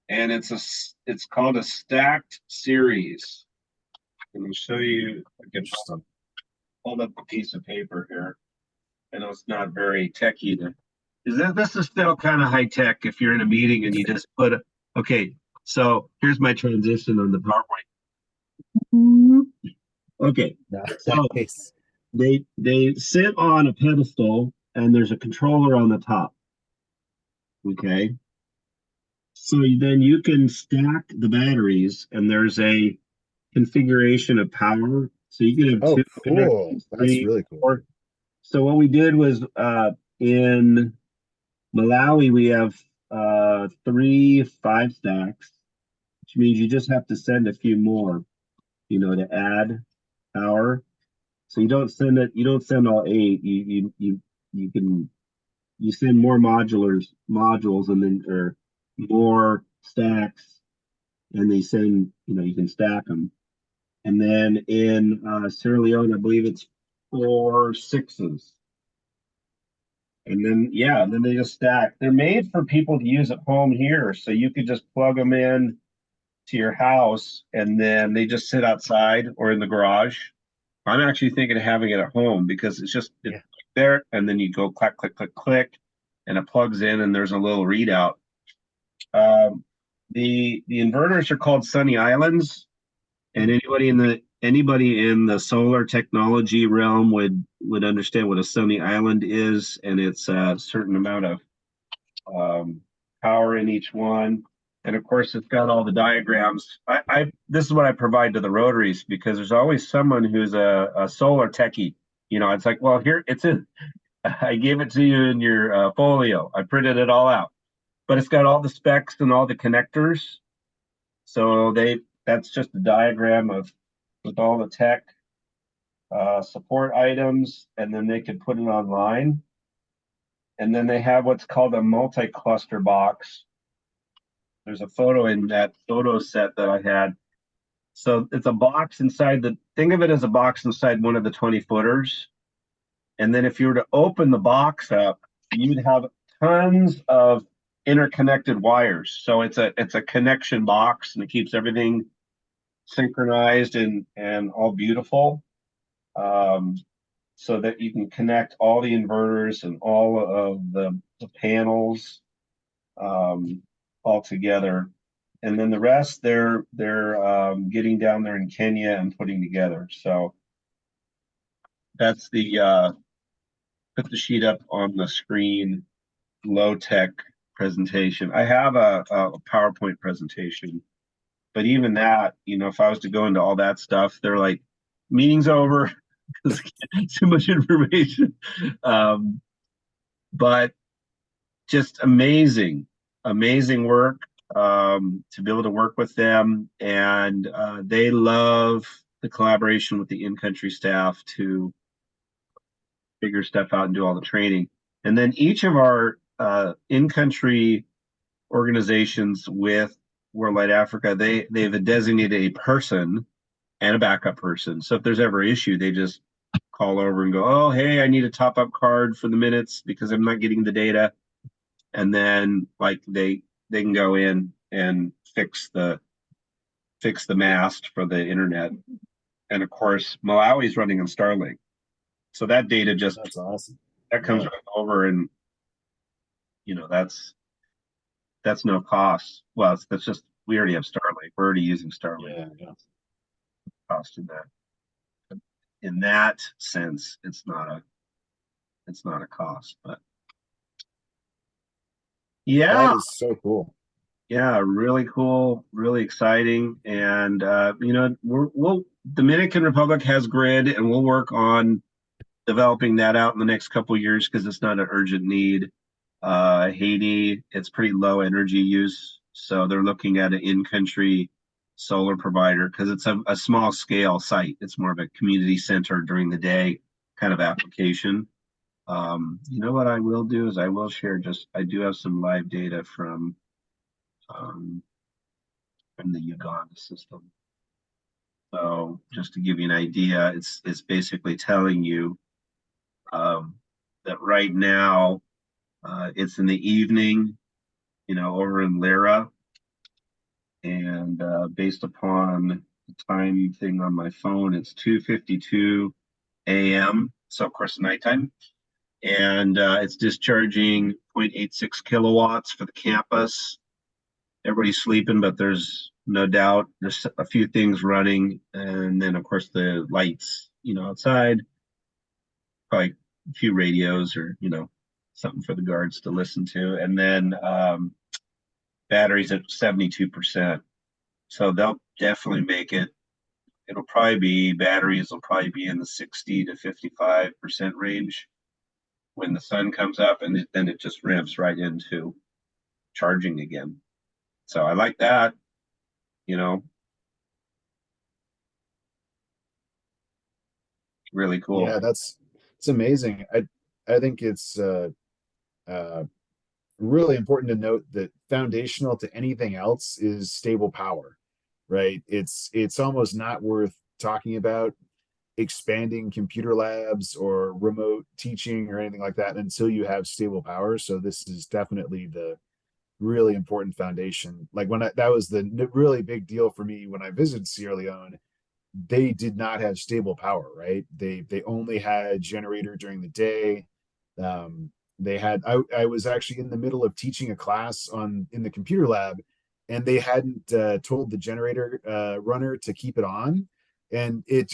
and it's called a stacked series. And I'll show you. I can hold up a piece of paper here. I know it's not very techy this is still kind of high tech if you're in a meeting and you just okay, so here's my transition on the PowerPoint. Okay, so Nice. they sit on a pedestal and there's a controller on the top. Okay, so then you can stack the batteries and there's a configuration of power. So you can have Oh, two, cool. That's three, really cool. four. So what we did was in Malawi we have 3 5 stacks, which means you just have to send a few more, to add power. So you don't send it. You don't send all eight. You can you send more modules and then or more stacks, and they send you can stack them. And then in Sierra Leone, I believe it's 4 6s. And then yeah, and then they just stack. They're made for people to use at home here, so you could just plug them in to your house, and then they just sit outside or in the garage. I'm actually thinking of having it at home because it's Yeah. there, and then you go click, click, click, click, and it plugs in, and there's a little readout. Um, the inverters are called Sunny Islands, and anybody in the solar technology realm would understand what a Sunny Island is, and it's a certain amount of power in each one. And of course, it's got all the diagrams. This is what I provide to the Rotaries because there's always someone who's a solar techie. It's like, well, here it's in. I gave it to you in your folio. I printed it all out, but it's got all the specs and all the connectors. So that's just a diagram of with all the tech support items, and then they could put it online. And then they have what's called a multi-cluster box. There's a photo in that photo set that I had. So it's a box think of it as a box inside one of the 20 footers. And then if you were to open the box up, you'd have tons of interconnected wires. So it's a connection box, and it keeps everything synchronized and all beautiful. Um, so that you can connect all the inverters and all of the panels all together, and then the rest they're getting down there in Kenya and putting together. So that's the put the sheet up on the screen. Low tech presentation. I have a PowerPoint presentation, but even that, if I was to go into all that stuff, they're like, meeting's over because too much information. But just amazing work to be able to work with them. And they love the collaboration with the in-country staff to figure stuff out and do all the training. And then each of our in-country organizations with Worldwide Africa, they've designated a person and a backup person. So if there's ever an issue, they just call over and go, oh, hey, I need a top-up card for the minutes because I'm not getting the data. And then like they can go in and fix the mast for the internet. And of course, Malawi's running on Starlink. So that data just That's awesome. that comes Yeah. right over, and that's no cost. Well, that's just we already have Starlink. We're already using Starlink. Yeah. Cost in that sense, it's not a cost, but yeah, That is so cool. yeah, really cool, really exciting. And we'll Dominican Republic has grid, and we'll work on developing that out in the next couple of years because it's not an urgent need. Haiti, it's pretty low energy use, so they're looking at an in-country solar provider because it's a small scale site. It's more of a community center during the day kind of application. What I will do is I will share I do have some live data um, from the Uganda system. So just to give you an idea, it's basically telling you that right now it's in the evening, over in Lyra, and based upon the time thing on my phone, it's 2:52 a.m. So of course nighttime, and it's discharging 0.86 kilowatts for the campus. Everybody's sleeping, but there's no doubt there's a few things running, and then of course the lights, outside, probably a few radios or something for the guards to listen to, and then batteries at 72%. So they'll definitely make it. Batteries will probably be in the 60 to 55% range when the sun comes up, and then it just ramps right into charging again. So I like that, you know. Really cool. Yeah, it's amazing. I think it's uh, really important to note that foundational to anything else is stable power, right? It's almost not worth talking about expanding computer labs or remote teaching or anything like that until you have stable power. So this is definitely the really important foundation. Like that was the really big deal for me when I visited Sierra Leone. They did not have stable power, right? They only had generator during the day. Um, they had I was actually in the middle of teaching a class on in the computer lab, and they hadn't told the generator runner to keep it on, and it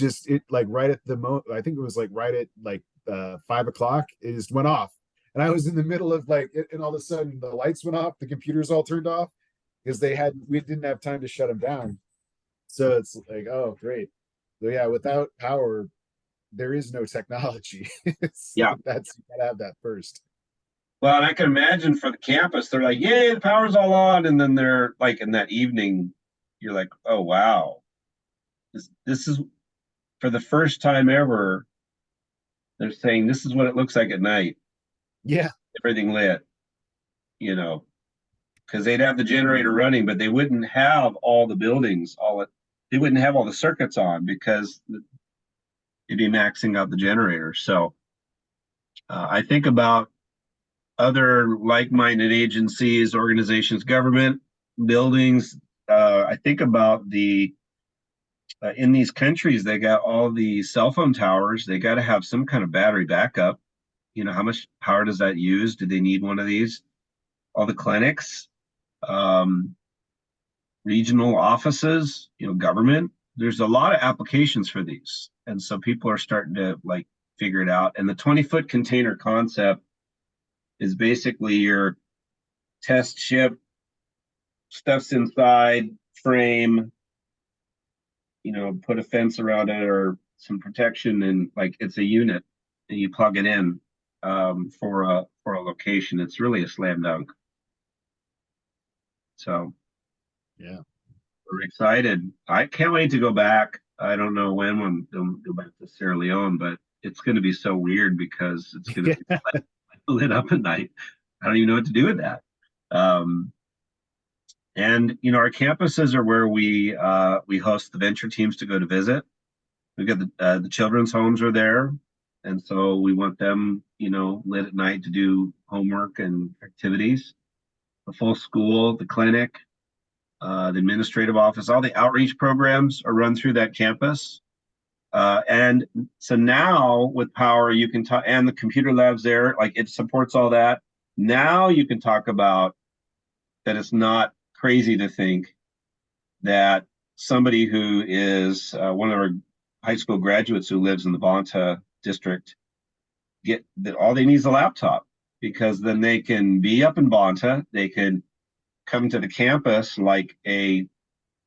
like right at the I think it was like right at like 5 o'clock, it just went off, and I was in the middle of like and all of a sudden the lights went off, the computers all turned off because we didn't have time to shut them down. So it's like, oh, great. So yeah, without power, there is no technology. Yeah. That's you gotta have that first. Well, and I can imagine for the campus, they're like, "Yay, the power's all on," and then they're like, in that evening, you're like, "Oh wow, this is for the first time ever." They're saying this is what it looks like at night, Yeah, everything lit, you know, because they'd have the generator running, but they wouldn't have all the buildings, they wouldn't have all the circuits on because it'd be maxing out the generator. So I think about other like-minded agencies, organizations, government buildings. I think about the in these countries, they got all the cell phone towers. They got to have some kind of battery backup. You know, how much power does that use? Do they need one of these? All the clinics, um, regional offices, government. There's a lot of applications for these, and so people are starting to like figure it out. And the 20-foot container concept is basically your test ship, stuff's inside, frame, put a fence around it or some protection, and like it's a unit, and you plug it in for a location. It's really a slam dunk. So yeah. we're excited. I can't wait to go back. I don't know when we'll go back to Sierra Leone, but it's going to be so weird because it's going to be Yeah. lit up at night. I don't even know what to do with that. Um, and our campuses are where we host the venture teams to go to visit. We've got the children's homes are there, and so we want them, lit at night to do homework and activities. The full school, the clinic, the administrative office, all the outreach programs are run through that campus. And so now with power, you can talk, and the computer labs there, like it supports all that. Now you can talk about that. It's not crazy to think that somebody who is one of our high school graduates who lives in the Bonta district get that all they need is a laptop, because then they can be up in Bonta, they can come to the campus like a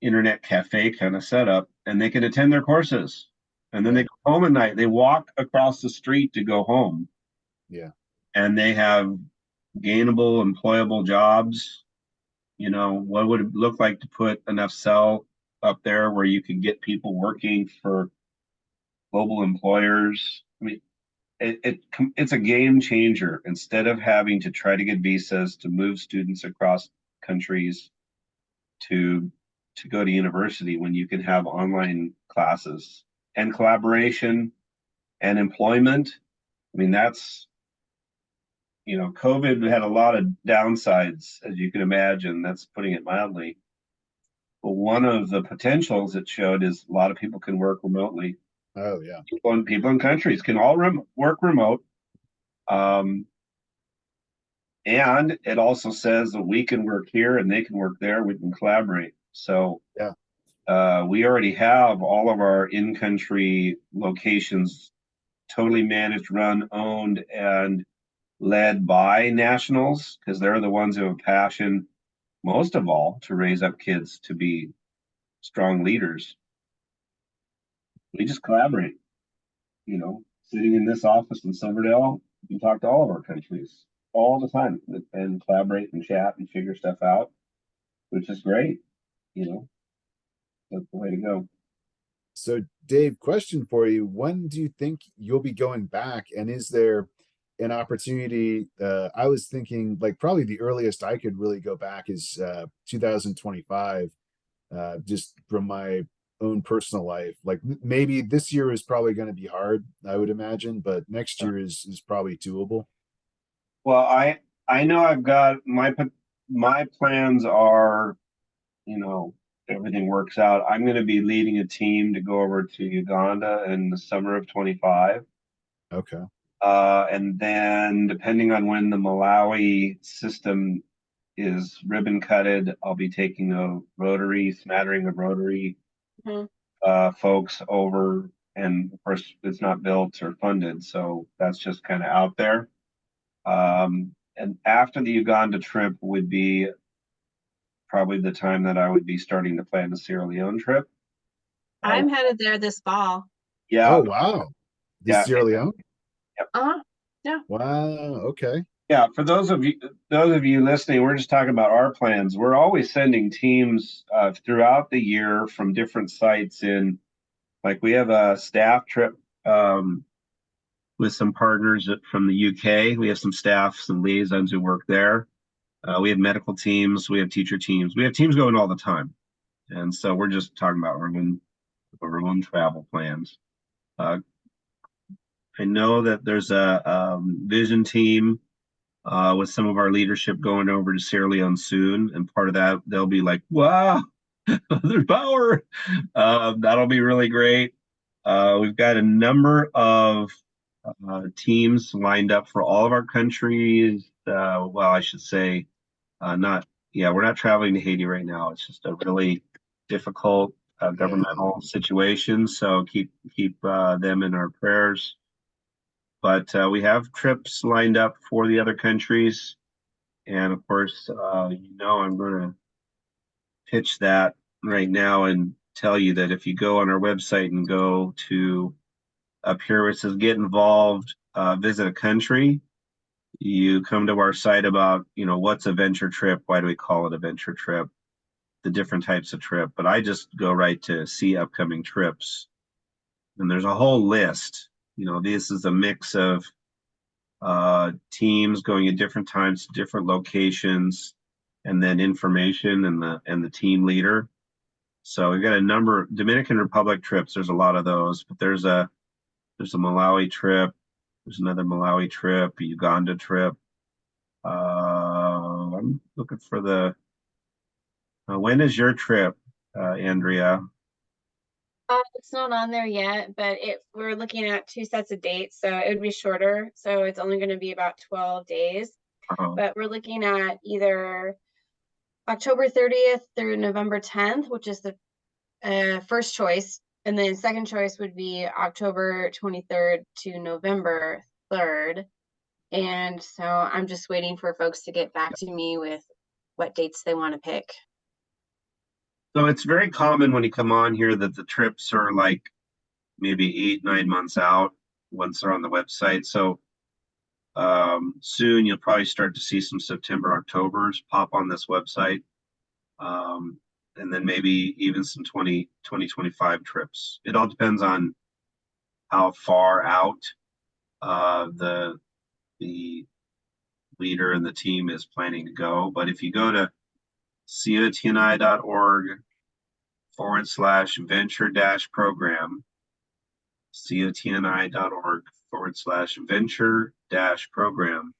internet cafe kind of setup, and they can attend their courses, and then they Right. go home at night, they walk across the street to go home, Yeah. and they have gainable employable jobs. What would it look like to put enough cell up there where you could get people working for global employers? I mean, it's a game changer. Instead of having to try to get visas to move students across countries to go to university, when you can have online classes and collaboration and employment. I mean, COVID had a lot of downsides, as you can imagine. That's putting it mildly. But one of the potentials it showed is a lot of people can work remotely. Oh yeah. People in countries can all work remote. Um, and it also says that we can work here and they can work there. We can collaborate. So Yeah. we already have all of our in-country locations totally managed, run, owned, and led by nationals, because they're the ones who have passion, most of all, to raise up kids to be strong leaders. We just collaborate. Sitting in this office in Silverdale, you can talk to all of our countries all the time and collaborate and chat and figure stuff out, which is great. You know, that's the way to go. So, Dave, question for you. When do you think you'll be going back? And is there an opportunity? I was thinking like probably the earliest I could really go back is 2025, just from my own personal life. Like maybe this year is probably going to be hard, I would imagine, but next year is probably doable. Well, I know I've got my plans are, you know, everything works out. I'm going to be leading a team to go over to Uganda in the summer of 25. Okay. And then depending on when the Malawi system is ribbon cutted, I'll be taking a smattering of Rotary Mhm. folks over. And of course, it's not built or funded, so that's just kind of out there. And after the Uganda trip would be probably the time that I would be starting to plan the Sierra Leone trip. I'm headed there this fall. Yeah, Oh, wow. The yeah, Sierra Leone? Uh-huh. Yeah. Wow. Okay. yeah. For those of you listening, we're just talking about our plans. We're always sending teams throughout the year from different sites in, like we have a staff trip with some partners from the UK. We have some staff, some liaisons who work there. We have medical teams, we have teacher teams, we have teams going all the time. And so we're just talking about our own travel plans. Uh, I know that there's a vision team with some of our leadership going over to Sierra Leone soon, and part of that they'll be like, "Wow, there's power!" That'll be really great. We've got a number of teams lined up for all of our countries. Well, I should say, not. Yeah, we're not traveling to Haiti right now. It's just a really difficult governmental situation. So keep them in our prayers. But we have trips lined up for the other countries, and of course, I'm going to pitch that right now and tell you that if you go on our website and go to up here where it says "Get Involved," visit a country. You come to our site about, what's a venture trip? Why do we call it a venture trip? The different types of trip. But I just go right to see upcoming trips. And there's a whole list. This is a mix of teams going at different times to different locations, and then information and the team leader. So we've got a number of Dominican Republic trips. There's a lot of those, but there's a Malawi trip. There's another Malawi trip, a Uganda trip. I'm looking for when is your trip, Andrea? It's not on there yet, but we're looking at 2 sets of dates, so it would be shorter. So it's only going to be about 12 days. Uh-huh. But we're looking at either October 30th through November 10th, which is the first choice. And then second choice would be October 23rd to November 3rd. And so I'm just waiting for folks to get back to me with what dates they want to pick. So it's very common when you come on here that the trips are like maybe 8-9 months out once they're on the website. So soon you'll probably start to see some September, Octobers pop on this website. And then maybe even some 2025 trips. It all depends on how far out the leader and the team is planning to go. But if you go to cotni.org/venture-program, cotni.org/venture-program,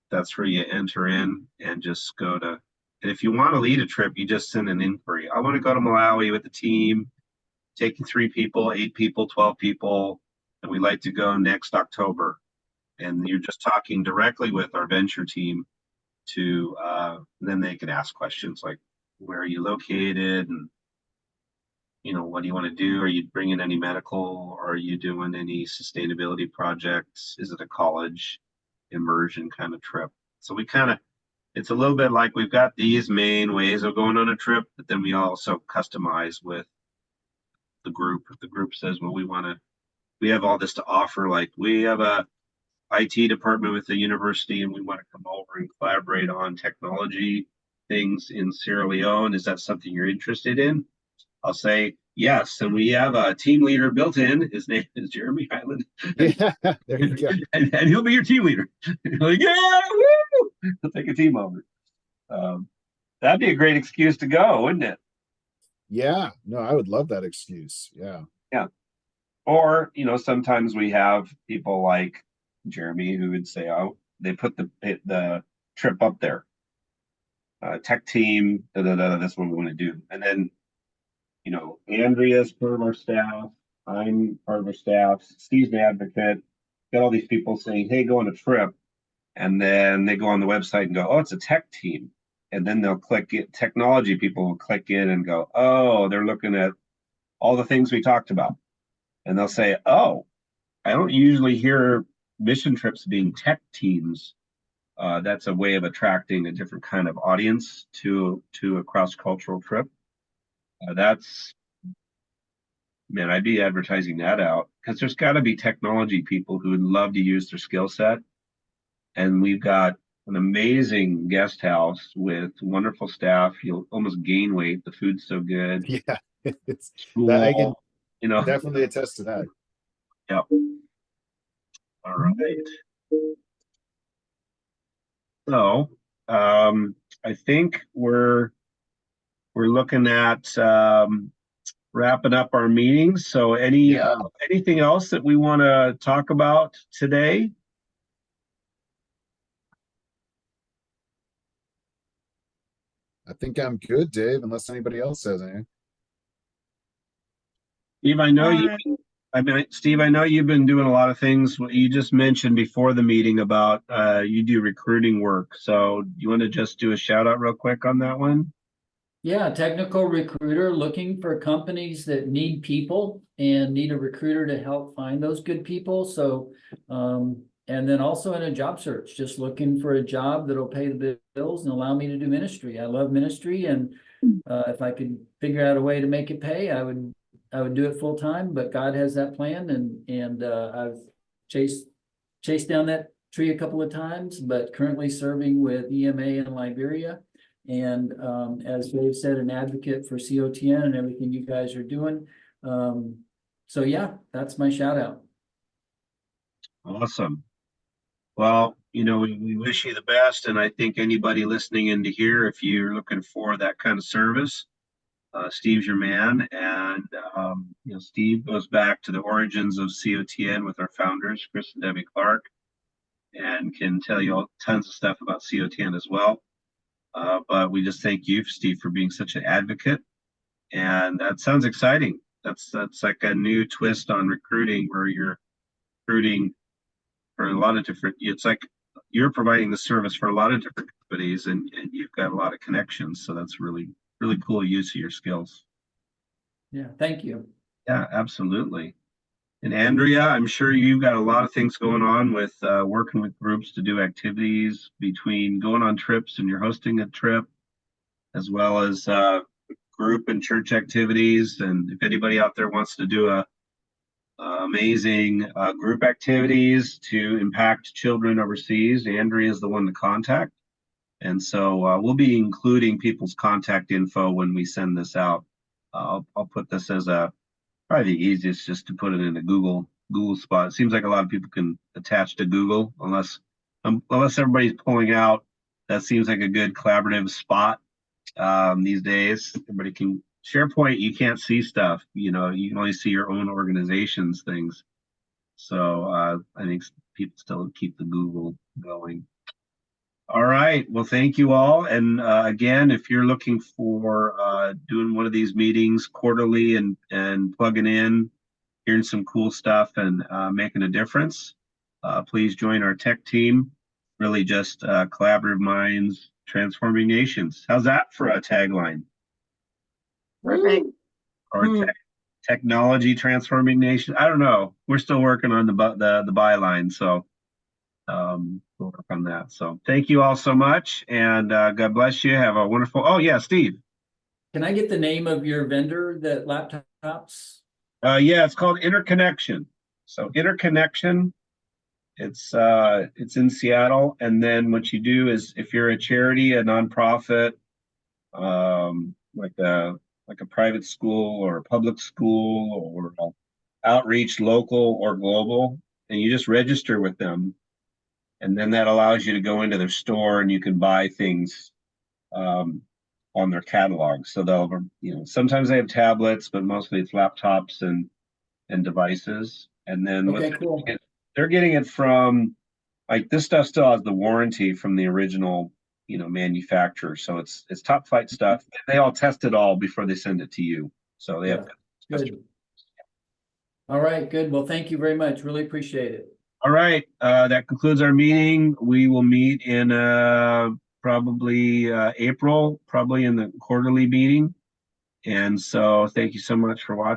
that's where you enter in and just go to. And if you want to lead a trip, you just send an inquiry. I want to go to Malawi with the team, taking 3 people, 8 people, 12 people, and we'd like to go next October. And you're just talking directly with our venture team to, then they can ask questions like, where are you located? And, what do you want to do? Are you bringing any medical? Or are you doing any sustainability projects? Is it a college immersion kind of trip? So it's a little bit like we've got these main ways of going on a trip, but then we also customize with the group. If the group says, well, we have all this to offer, like we have a IT department with the university and we want to come over and collaborate on technology things in Sierra Leone. Is that something you're interested in? I'll say, Yes, and we have a team leader built in. His name is Jeremy Highland. Yeah, there you go. And he'll be your team leader. Like, yeah, woo! He'll take a team over. Um, that'd be a great excuse to go, wouldn't it? Yeah, no, I would love that excuse. Yeah. Yeah. Or, sometimes we have people like Jeremy who would say, oh, they put the trip up there. Tech team, that's what we want to do. And then, Andrea's part of our staff. I'm part of our staff. Steve's an advocate. Got all these people saying, hey, go on a trip. And then they go on the website and go, oh, it's a tech team. And then they'll click it. Technology people will click in and go, oh, they're looking at all the things we talked about. And they'll say, oh, I don't usually hear mission trips being tech teams. That's a way of attracting a different kind of audience to a cross-cultural trip. That's Man, I'd be advertising that out because there's got to be technology people who would love to use their skill set. And we've got an amazing guest house with wonderful staff. You'll almost gain weight. The food's so good. Yeah. It's that I can School, you know. definitely attest to that. Yep. All right. So, I think we're looking at wrapping up our meetings. So, Yeah. anything else that we want to talk about today? I think I'm good, Dave, unless anybody else has anything. Steve, Steve, I know you've been doing a lot of things. What you just mentioned before the meeting about you do recruiting work. So you want to just do a shout out real quick on that one? Yeah, technical recruiter looking for companies that need people and need a recruiter to help find those good people. So, and then also in a job search, just looking for a job that'll pay the bills and allow me to do ministry. I love ministry, and if I could figure out a way to make it pay, I would do it full time. But God has that plan, and I've chased down that tree a couple of times, but currently serving with EMA in Liberia. And as Dave said, an advocate for COTN and everything you guys are doing. So yeah, that's my shout out. Awesome. Well, we wish you the best. And I think anybody listening into here, if you're looking for that kind of service, Steve's your man. And, Steve goes back to the origins of COTN with our founders, Chris and Debbie Clark, and can tell you all tons of stuff about COTN as well. But we just thank you, Steve, for being such an advocate. And that sounds exciting. That's like a new twist on recruiting where you're recruiting for a lot of different, it's like you're providing the service for a lot of different companies and you've got a lot of connections. So that's really, really cool use of your skills. Yeah, thank you. Yeah, absolutely. And Andrea, I'm sure you've got a lot of things going on with working with groups to do activities between going on trips and you're hosting a trip, as well as group and church activities. And if anybody out there wants to do amazing group activities to impact children overseas, Andrea is the one to contact. And so we'll be including people's contact info when we send this out. I'll put this as probably the easiest just to put it in a Google spot. It seems like a lot of people can attach to Google unless everybody's pulling out. That seems like a good collaborative spot these days. Everybody can SharePoint. You can't see stuff. You can only see your own organization's things. So I think people still keep the Google going. All right. Well, thank you all. And again, if you're looking for doing one of these meetings quarterly and plugging in, hearing some cool stuff and making a difference, please join our tech team. Really just collaborative minds transforming nations. How's that for a tagline? Perfect. Or technology transforming nation? I don't know. We're still working on the byline, so we'll work on that. So thank you all so much, and God bless you. Have a wonderful. Oh yeah, Steve. Can I get the name of your vendor that laptops? Yeah, it's called Interconnection. So Interconnection. It's in Seattle, and then what you do is if you're a charity, a nonprofit, like like a private school or a public school or outreach, local or global, and you just register with them. And then that allows you to go into their store and you can buy things on their catalog. So they'll, sometimes they have tablets, but mostly it's laptops and devices. And then Okay, cool. they're getting it from, like, this stuff still has the warranty from the original, manufacturer. So it's top flight stuff. They all test it all before they send it to you. So they have Good. All right, good. Well, thank you very much. Really appreciate it. All right, that concludes our meeting. We will meet in probably April, probably in the quarterly meeting. And so thank you so much for watching.